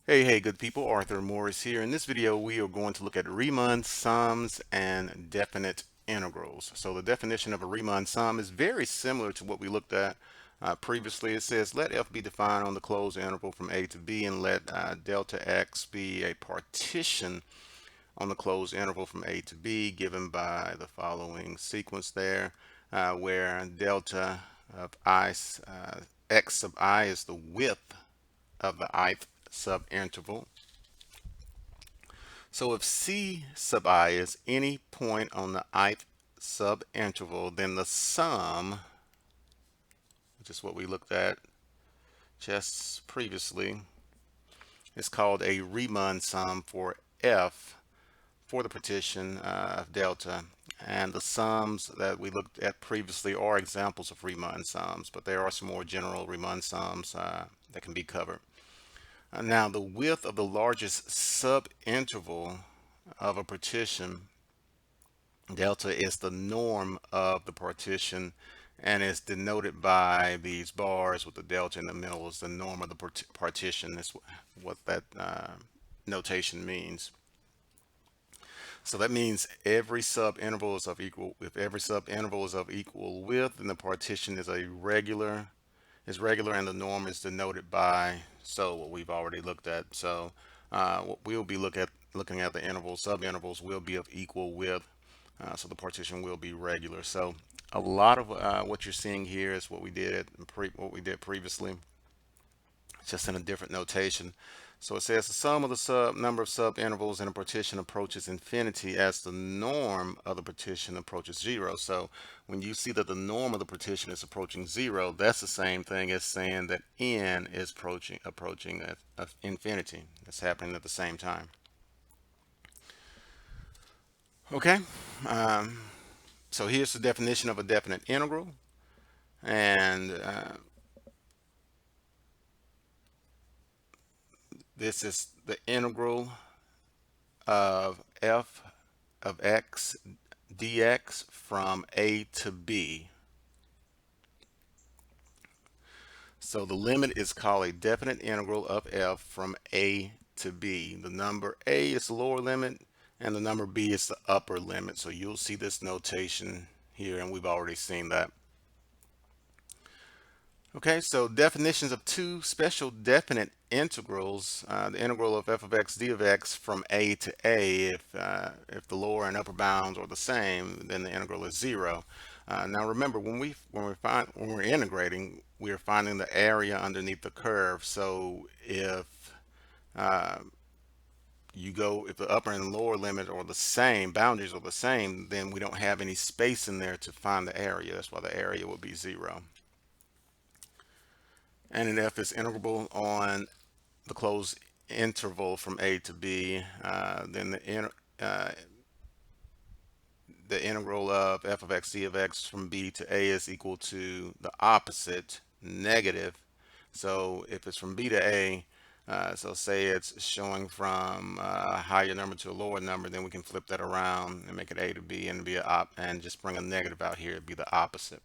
Hey, good people, Arthur Morris here. In this video, we are going to look at Riemann sums and definite integrals. So the definition of a Riemann sum is very similar to what we looked at previously. It says, let f be defined on the closed interval from a to b, and let delta x be a partition on the closed interval from a to b, given by the following sequence there, where delta of x sub I is the width of the ith subinterval. So if C sub I is any point on the ith subinterval, then the sum, which is what we looked at just previously, is called a Riemann sum for F for the partition of delta. And the sums that we looked at previously are examples of Riemann sums, but there are some more general Riemann sums that can be covered. Now, the width of the largest subinterval of a partition, delta, is the norm of the partition and is denoted by these bars with the delta in the middle is the norm of the partition. That's what that notation means. So that means every subinterval is of equal, if every subinterval is of equal width, then the partition is regular and the norm is denoted by what we've already looked at. So what we'll be looking at the intervals, subintervals will be of equal width, so the partition will be regular. So a lot of what you're seeing here is what we did previously, just in a different notation. So it says the sum of the number of subintervals in a partition approaches infinity as the norm of the partition approaches zero. So when you see that the norm of the partition is approaching zero, that's the same thing as saying that n is approaching infinity. That's happening at the same time. Okay, so here's the definition of a definite integral, and this is the integral of f of x dx from a to b. So the limit is called a definite integral of f from a to b. The number a is the lower limit and the number b is the upper limit. So you'll see this notation here, and we've already seen that. Okay, so definitions of two special definite integrals. The integral of f of x d of x from a to a. If the lower and upper bounds are the same, then the integral is zero. Now remember, when we're integrating, we are finding the area underneath the curve. So uh, if the upper and lower limit are the same, boundaries are the same, then we don't have any space in there to find the area. That's why the area would be zero. And an f is integrable on the closed interval from a to b, then the integral of f of x d of x from b to a is equal to the opposite, negative. So if it's from b to a, so say it's showing from a higher number to a lower number, then we can flip that around and make it a to b and and just bring a negative out here, it'd be the opposite.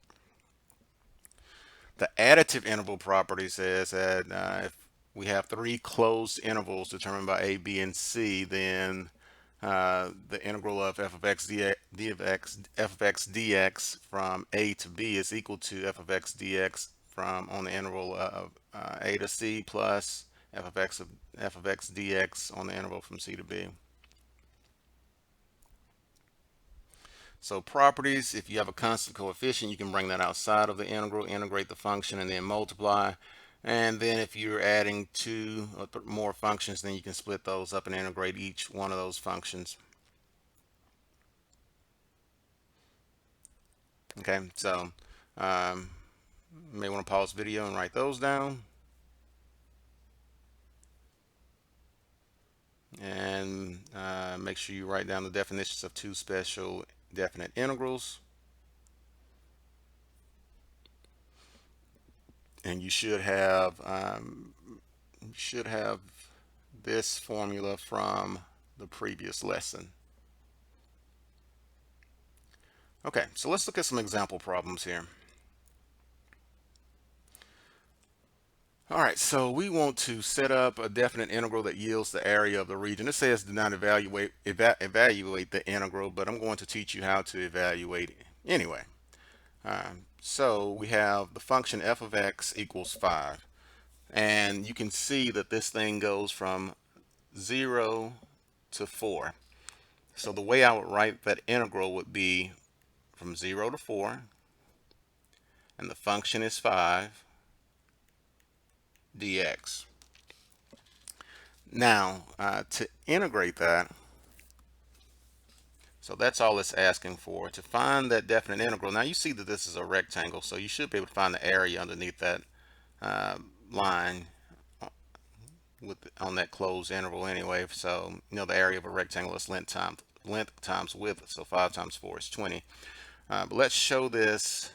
The additive interval property says that if we have three closed intervals determined by a, b, and c, then the integral of f of x f of x dx from a to b is equal to f of x dx from on the interval of a to c plus f of x dx on the interval from c to b. So properties, if you have a constant coefficient, you can bring that outside of the integral, integrate the function, and then multiply. And then if you're adding two or more functions, then you can split those up and integrate each one of those functions. Okay, so you may want to pause the video and write those down. And make sure you write down the definitions of two special definite integrals. And you should have this formula from the previous lesson. Okay, so let's look at some example problems here. All right, so we want to set up a definite integral that yields the area of the region. It says do not evaluate the integral, but I'm going to teach you how to evaluate it anyway. So we have the function f of x equals 5. And you can see that this thing goes from 0 to 4. So the way I would write that integral would be from 0 to 4, and the function is 5 dx. Now, to integrate that, so that's all it's asking for. To find that definite integral, now you see that this is a rectangle, so you should be able to find the area underneath that line on that closed interval anyway. So, the area of a rectangle is length times width, so 5 times 4 is 20. But let's show this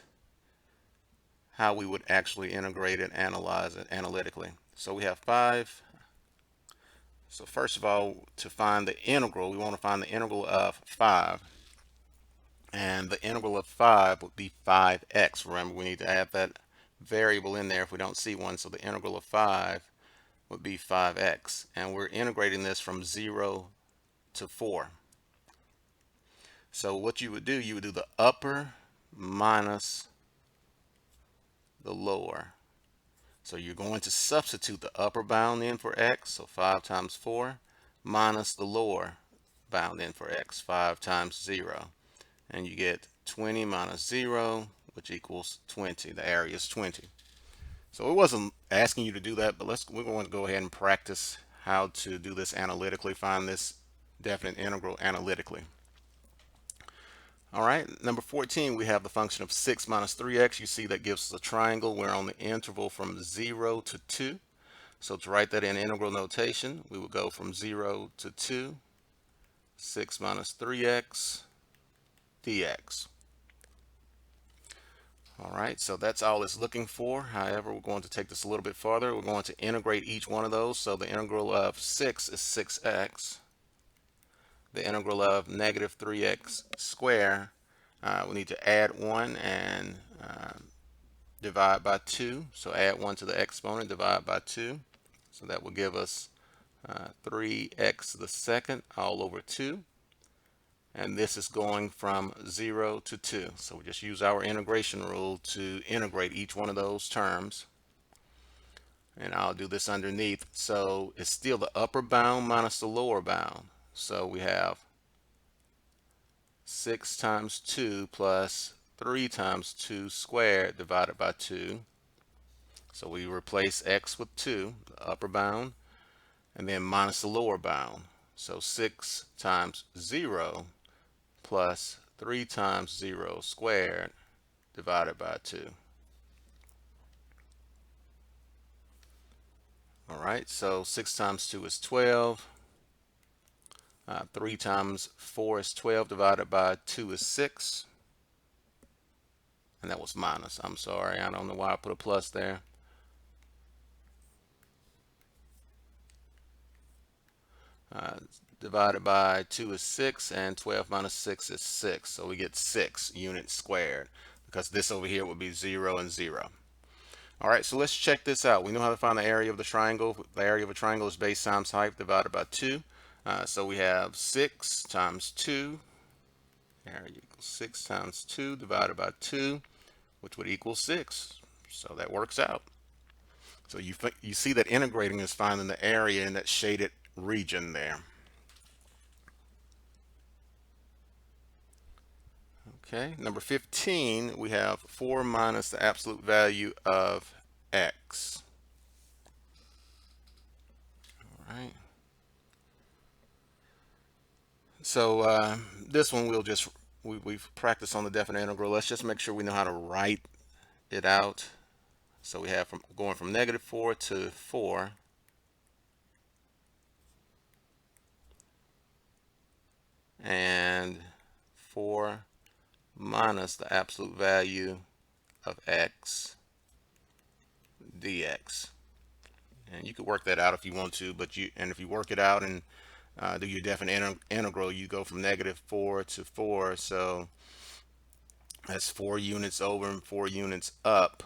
how we would actually integrate it, analyze it analytically. So we have 5. So first of all, to find the integral, we want to find the integral of 5. And the integral of 5 would be 5x. Remember, we need to add that variable in there if we don't see one. So the integral of 5 would be 5x. And we're integrating this from 0 to 4. So what you would do the upper minus the lower. So you're going to substitute the upper bound in for x, so 5 times 4, minus the lower bound in for x, 5 times 0. And you get 20 minus 0, which equals 20. The area is 20. So it wasn't asking you to do that, but we're going to go ahead and practice how to do this analytically, find this definite integral analytically. All right, number 14, we have the function of 6 minus 3x. You see that gives us a triangle. We're on the interval from 0 to 2. So to write that in integral notation, we would go from 0 to 2, 6 minus 3x dx. All right, so that's all it's looking for. However, we're going to take this a little bit farther. We're going to integrate each one of those. So the integral of 6 is 6x. The integral of negative 3x squared, we need to add 1 and divide by 2. So add 1 to the exponent, divide by 2. So that will give us 3x to the second all over 2. And this is going from 0 to 2. So we just use our integration rule to integrate each one of those terms. And I'll do this underneath. So it's still the upper bound minus the lower bound. So we have 6 times 2 plus 3 times 2 squared divided by 2. So we replace x with 2, the upper bound, and then minus the lower bound. So 6 times 0 plus 3 times 0 squared divided by 2. All right, so 6 times 2 is 12. 3 times 4 is 12 divided by 2 is 6. And that was minus. I'm sorry, I don't know why I put a plus there. Divided by 2 is 6, and 12 minus 6 is 6. So we get 6 units squared, because this over here would be 0 and 0. All right, so let's check this out. We know how to find the area of the triangle. The area of a triangle is base times height divided by 2. So we have 6 times 2. Area equals 6 times 2 divided by 2, which would equal 6. So that works out. So you see that integrating is finding the area in that shaded region there. Okay, number 15, we have 4 minus the absolute value of x. All right. So this one we've practiced on the definite integral. Let's just make sure we know how to write it out. So we have going from negative 4 to 4. And 4 minus the absolute value of x dx. And you could work that out if you want to, but if you work it out and do your definite integral, you go from negative 4 to 4. So that's 4 units over and 4 units up.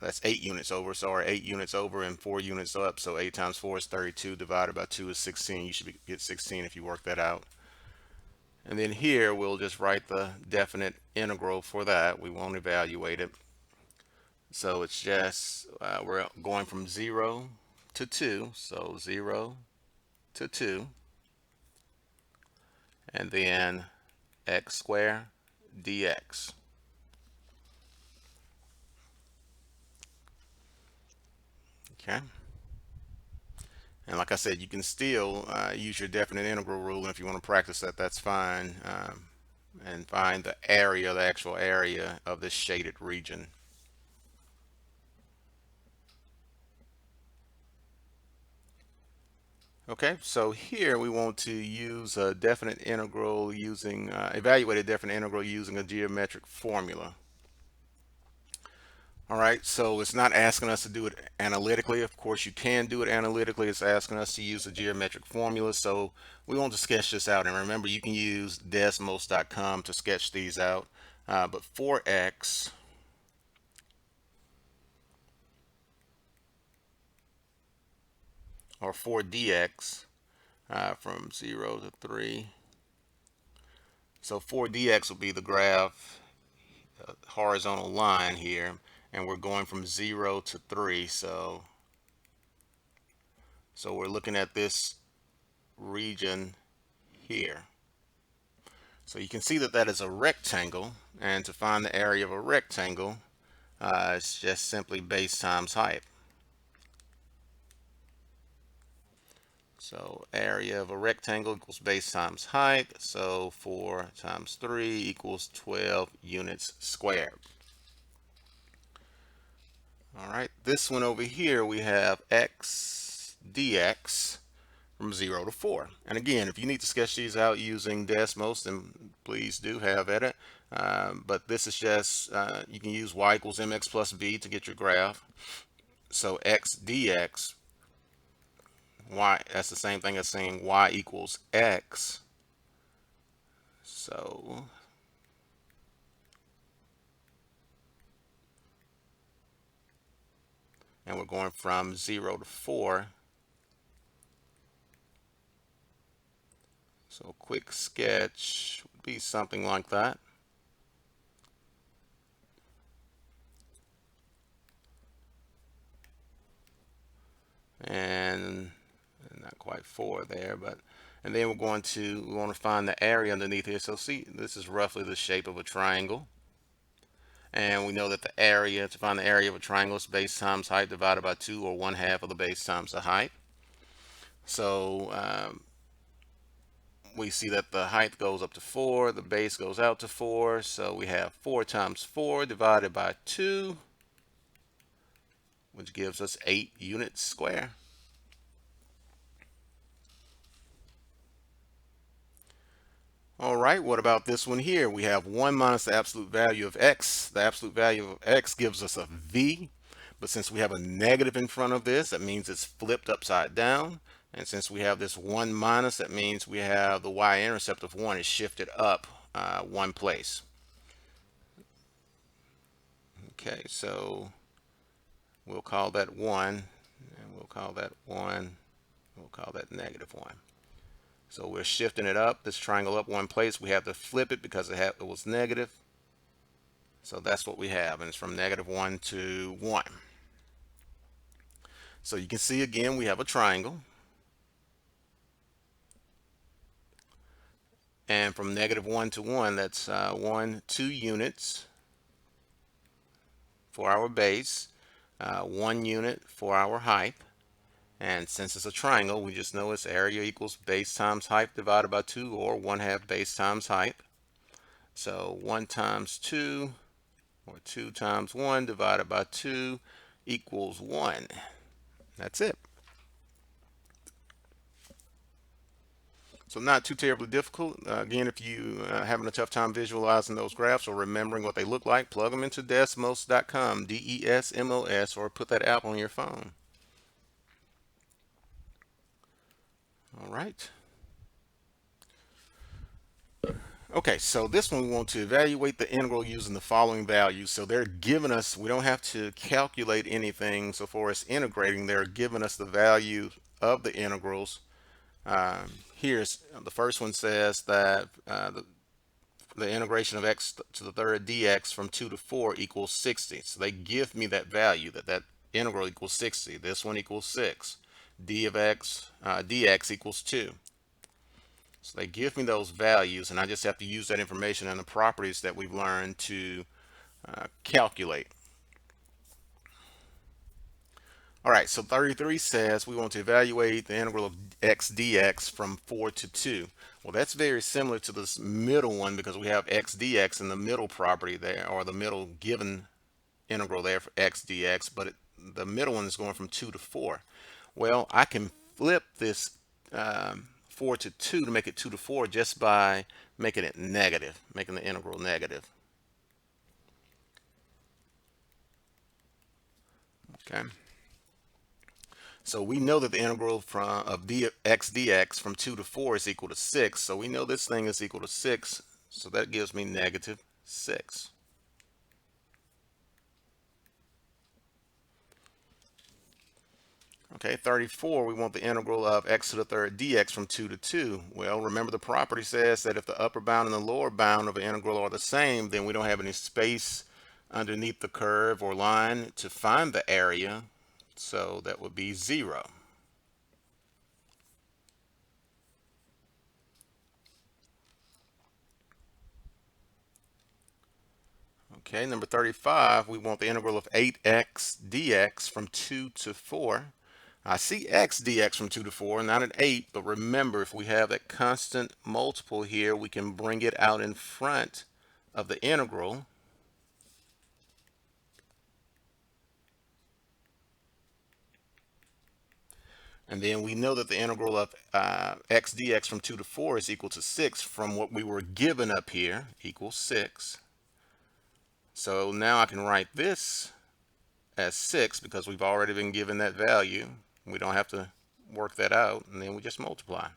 That's 8 units over, sorry, 8 units over and 4 units up. So 8 times 4 is 32, divided by 2 is 16. You should get 16 if you work that out. And then here we'll just write the definite integral for that. We won't evaluate it. So it's just, we're going from 0 to 2. So 0 to 2. And then x squared dx. Okay. And like I said, you can still use your definite integral rule, and if you want to practice that, that's fine. And find the area, the actual area of this shaded region. Okay, so here we want to use a definite integral using, evaluate a definite integral using a geometric formula. All right, so it's not asking us to do it analytically. Of course, you can do it analytically. It's asking us to use a geometric formula. So we want to sketch this out. And remember, you can use desmos.com to sketch these out. But for x, or for dx, from 0 to 3. So for dx will be the graph, horizontal line here. And we're going from 0 to 3. So we're looking at this region here. So you can see that that is a rectangle, and to find the area of a rectangle, it's just simply base times height. So area of a rectangle equals base times height, so 4 times 3 equals 12 units squared. All right, this one over here we have x dx from 0 to 4. And again, if you need to sketch these out using Desmos, then please do have at it. But this is just, you can use y equals mx plus b to get your graph. So x dx, y, that's the same thing as saying y equals x. So and we're going from 0 to 4. So a quick sketch would be something like that. And not quite 4 there, but and then we want to find the area underneath here. So see, this is roughly the shape of a triangle. And we know that the area, to find the area of a triangle, is base times height divided by 2, or 1/2 of the base times the height. So we see that the height goes up to 4, the base goes out to 4. So we have 4 times 4 divided by 2, which gives us 8 units square. All right, what about this one here? We have 1 minus the absolute value of x. The absolute value of x gives us a v, but since we have a negative in front of this, that means it's flipped upside down. And since we have this 1 minus, that means we have the y-intercept of 1 is shifted up 1 place. Okay, so we'll call that 1, and we'll call that 1, we'll call that negative 1. So we're shifting it up, this triangle up 1 place. We have to flip it because it was negative. So that's what we have, and it's from -1 to 1. So you can see again we have a triangle. And from -1 to 1, that's 2 units for our base, 1 unit for our height. And since it's a triangle, we just know its area equals base times height divided by 2, or 1/2 base times height. So 1 times 2, or 2 times 1 divided by 2 equals 1. That's it. So not too terribly difficult. Again, if you having a tough time visualizing those graphs or remembering what they look like, plug them into desmos.com, DESMOS, or put that app on your phone. All right. Okay, so this one we want to evaluate the integral using the following values. So they're giving us, we don't have to calculate anything so far as integrating. They're giving us the value of the integrals. Here's the first one says that the integration of x to the third dx from 2 to 4 equals 60. So they give me that value, that integral equals 60. This one equals 6. D of x dx equals 2. So they give me those values, and I just have to use that information and the properties that we've learned to calculate. All right, so 33 says we want to evaluate the integral of x dx from 4 to 2. Well, that's very similar to this middle one because we have x dx in the middle property there, or the middle given integral there for x dx, but the middle one is going from 2 to 4. Well, I can flip this 4 to 2 to make it 2 to 4 just by making it negative, making the integral negative. Okay. So we know that the integral of x dx from 2 to 4 is equal to 6. So we know this thing is equal to 6. So that gives me negative 6. Okay, 34, we want the integral of x to the third dx from 2 to 2. Well, remember the property says that if the upper bound and the lower bound of an integral are the same, then we don't have any space underneath the curve or line to find the area. So that would be 0. Okay, number 35, we want the integral of 8x dx from 2 to 4. I see x dx from 2 to 4, not an 8, but remember, if we have that constant multiple here, we can bring it out in front of the integral. And then we know that the integral of x dx from 2 to 4 is equal to 6 from what we were given up here, equals 6. So now I can write this as 6 because we've already been given that value. We don't have to work that out, and then we just multiply.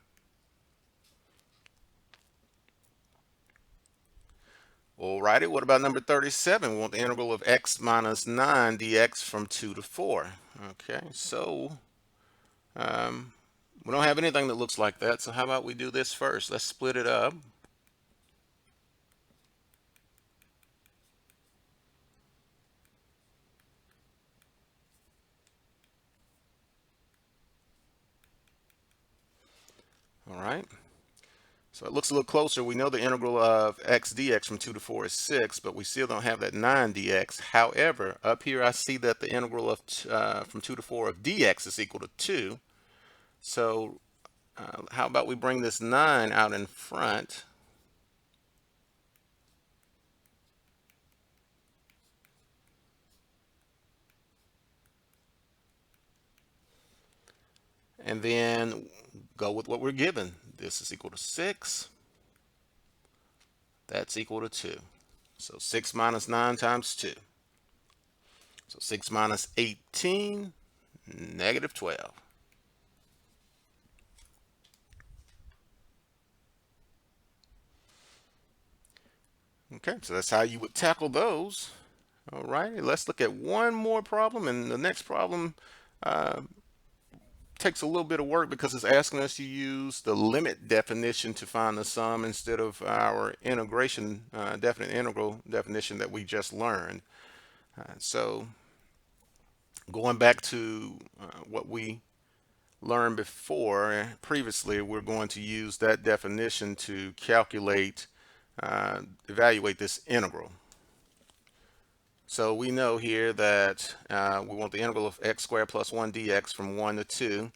Alrighty, what about number 37? We want the integral of x minus 9 dx from 2 to 4. Okay, so we don't have anything that looks like that, so how about we do this first? Let's split it up. All right. So it looks a little closer. We know the integral of x dx from 2 to 4 is 6, but we still don't have that 9 dx. However, up here I see that the integral of from 2 to 4 of dx is equal to 2. So how about we bring this 9 out in front? And then go with what we're given. This is equal to 6. That's equal to 2. So 6 minus 9 times 2. So 6 minus 18, negative 12. Okay, so that's how you would tackle those. All right, let's look at one more problem, and the next problem uh, takes a little bit of work because it's asking us to use the limit definition to find the sum instead of our integration, definite integral definition that we just learned. So going back to what we learned before, previously, we're going to use that definition to calculate, evaluate this integral. So we know here that we want the integral of x squared plus 1 dx from 1 to 2.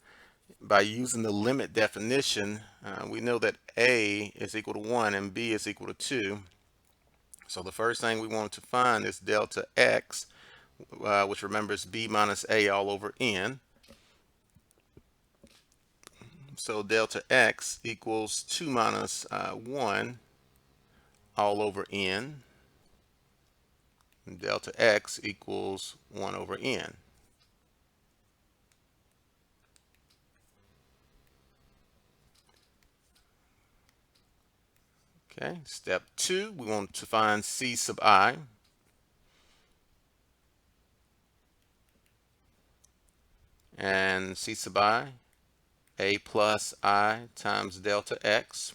By using the limit definition, we know that a is equal to 1 and b is equal to 2. So the first thing we want to find is delta x, which remember is b minus a all over n. So delta x equals 2 minus 1 all over n. And delta x equals 1 over n. Okay, step 2, we want to find C sub I. And C sub I, A plus I times delta X.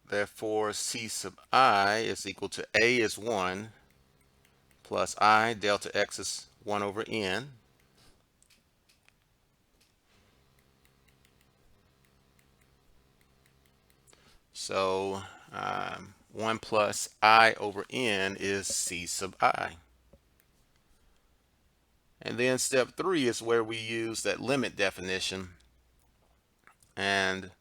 Therefore, C sub I is equal to A is 1 plus I delta X is 1 over N. So 1 plus I over N is C sub I. And then step 3 is where we use that limit definition. And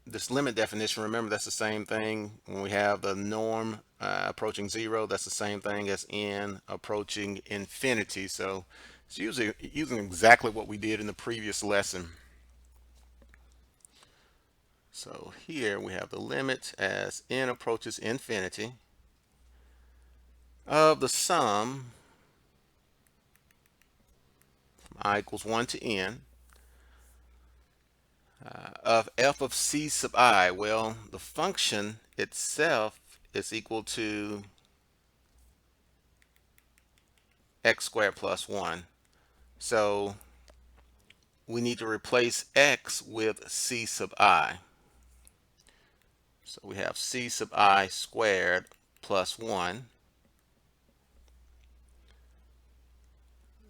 this limit definition, remember, that's the same thing when we have the norm approaching 0. That's the same thing as n approaching infinity. So it's usually using exactly what we did in the previous lesson. So here we have the limit as n approaches infinity of the sum from I equals 1 to n of f of C sub I. Well, the function itself is equal to x squared plus 1. So we need to replace x with C sub I. So we have C sub I squared plus 1.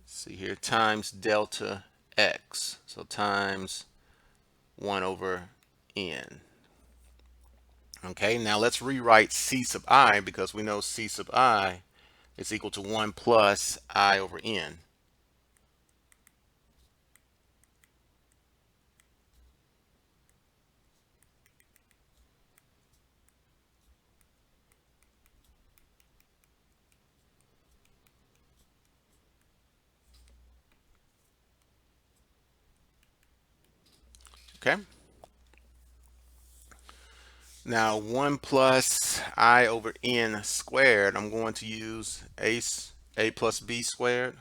See here, times delta x. So times 1 over n. Okay, now let's rewrite C sub I because we know C sub I is equal to 1 plus I over n. Okay. Now 1 plus I over n squared, I'm going to use a plus b squared.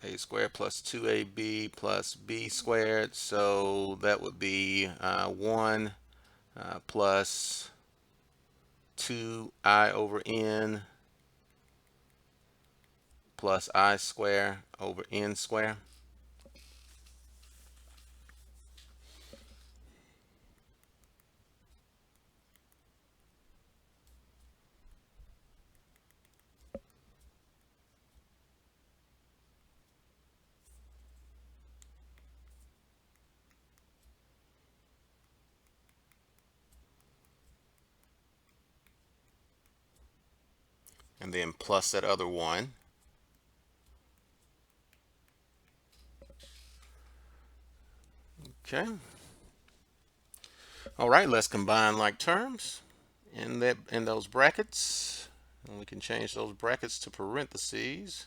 A squared plus 2ab plus b squared. So that would be 1 plus 2I over n plus I square over n square. And then plus that other 1. Okay. All right, let's combine like terms in those brackets. And we can change those brackets to parentheses.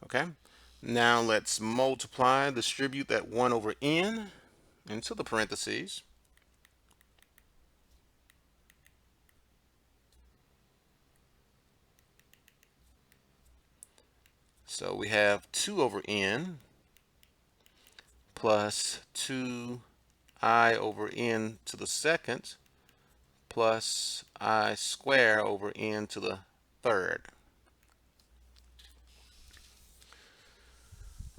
Okay. Now let's multiply, distribute that 1 over n into the parentheses. So we have 2 over n plus 2I over n to the second plus I square over n to the third.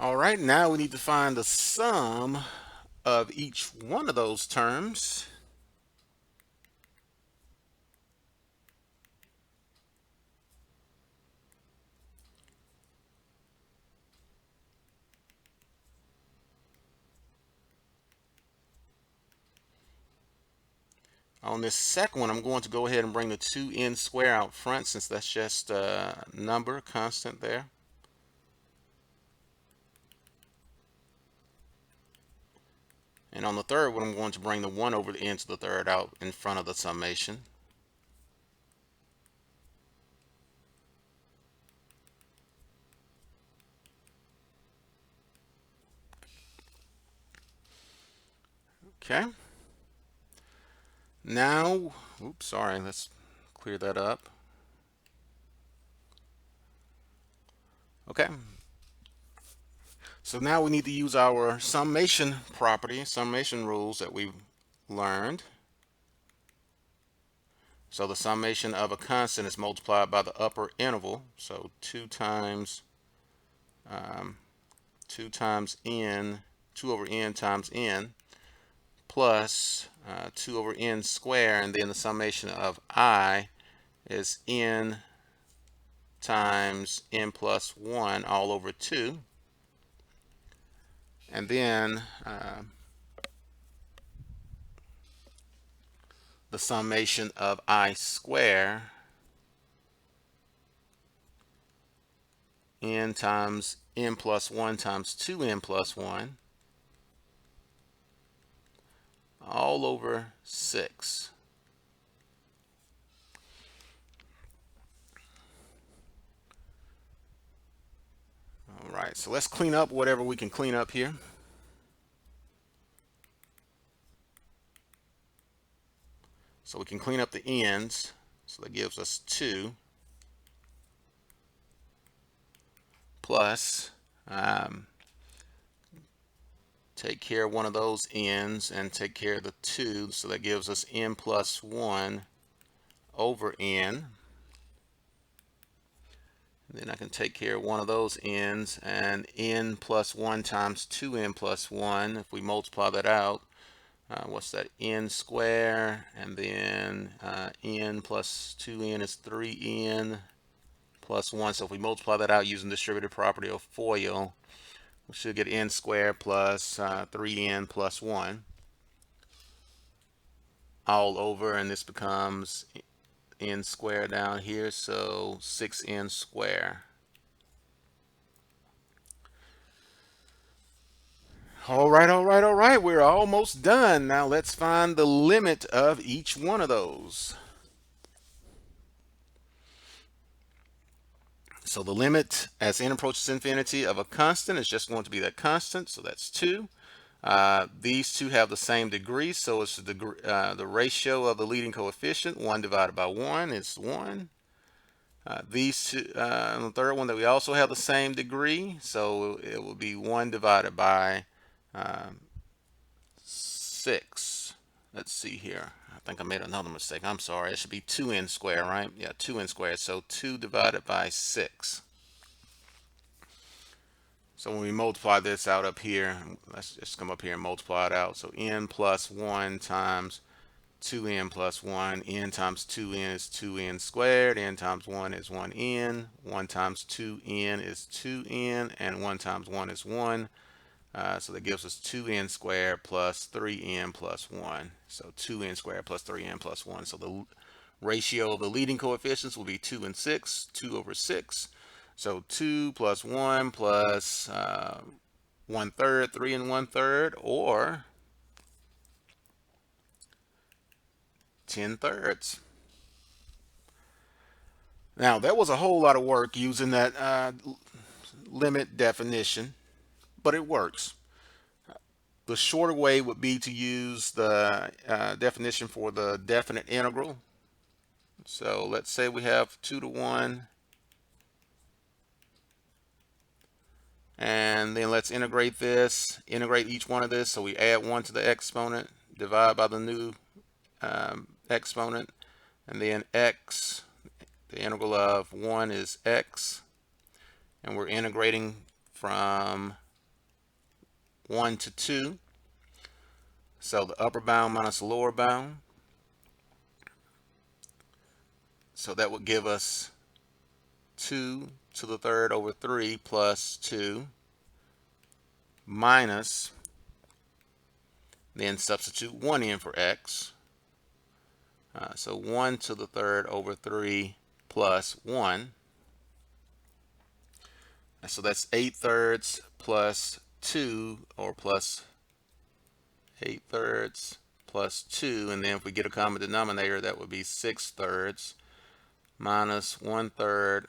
All right, now we need to find the sum of each one of those terms. On this second one, I'm going to go ahead and bring the 2n square out front since that's just a number, constant there. And on the third one, I'm going to bring the 1 over the n to the third out in front of the summation. Okay. Now, oops, sorry, let's clear that up. Okay. So now we need to use our summation property, summation rules that we've learned. So the summation of a constant is multiplied by the upper interval. So 2 times 2 times n, 2 over n times n, plus 2 over n squared, and then the summation of I is n times n plus 1 all over 2. And then the summation of I squared, n times n plus 1 times 2n plus 1 all over 6. All right, so let's clean up whatever we can clean up here. So we can clean up the ends. So that gives us 2 plus, take care of one of those ends and take care of the 2. So that gives us n plus 1 over n. And then I can take care of one of those ends, and n plus 1 times 2n plus 1. If we multiply that out, what's that? N squared, and then n plus 2n is 3n plus 1. So if we multiply that out using the distributive property of FOIL, we should get n squared plus 3n plus 1 all over, and this becomes n squared down here, so 6n squared. All right, all right, all right. We're almost done. Now let's find the limit of each one of those. So the limit as n approaches infinity of a constant is just going to be that constant. So that's 2. These two have the same degree, so it's the ratio of the leading coefficient. 1 divided by 1 is 1. These two, the third one that we also have the same degree, so it will be 1 divided by 6. Let's see here. I think I made another mistake. I'm sorry. It should be 2n squared, right? Yeah, 2n squared. So 2 divided by 6. So when we multiply this out up here, let's just come up here and multiply it out. So n plus 1 times 2n plus 1. N times 2n is 2n squared. N times 1 is 1n. 1 times 2n is 2n. And 1 times 1 is 1. So that gives us 2n squared plus 3n plus 1. So 2n squared plus 3n plus 1. So the ratio of the leading coefficients will be 2 and 6, 2 over 6. So 2 plus 1 plus 1/3, 3 and 1/3, or 10/3. Now that was a whole lot of work using that limit definition, but it works. The shorter way would be to use the definition for the definite integral. So let's say we have 2 to 1, and then let's integrate this, integrate each one of this. So we add 1 to the exponent, divide by the new exponent, and then x, the integral of 1 is x, and we're integrating from 1 to 2. So the upper bound minus the lower bound. So that would give us 2 to the third over 3 plus 2 minus, then substitute 1 in for x. So 1 to the third over 3 plus 1. So that's 8/3 plus 2, or plus 8/3 plus 2, and then if we get a common denominator, that would be 6/3 minus 1/3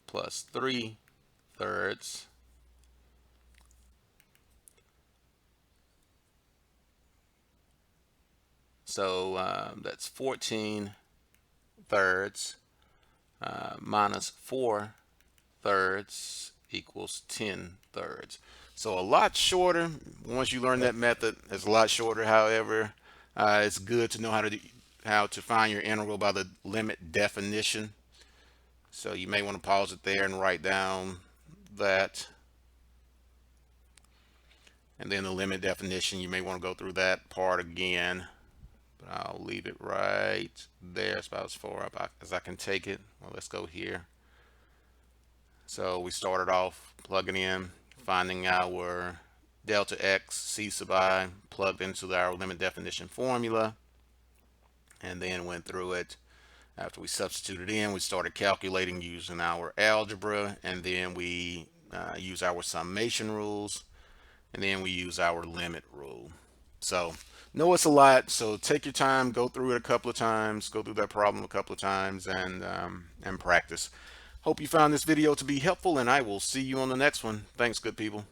plus 3/3. So that's 14/3 minus 4/3 equals 10/3. So a lot shorter. Once you learn that method, it's a lot shorter. However, it's good to know how to find your integral by the limit definition. So you may want to pause it there and write down that. And then the limit definition, you may want to go through that part again. But I'll leave it right there. It's about as far up as I can take it. Well, let's go here. So we started off plugging in, finding our delta x c sub I, plugged into our limit definition formula, and then went through it. After we substituted in, we started calculating using our algebra, and then we use our summation rules, and then we use our limit rule. So know it's a lot, so take your time, go through it a couple of times, go through that problem a couple of times, and practice. Hope you found this video to be helpful, and I will see you on the next one. Thanks, good people.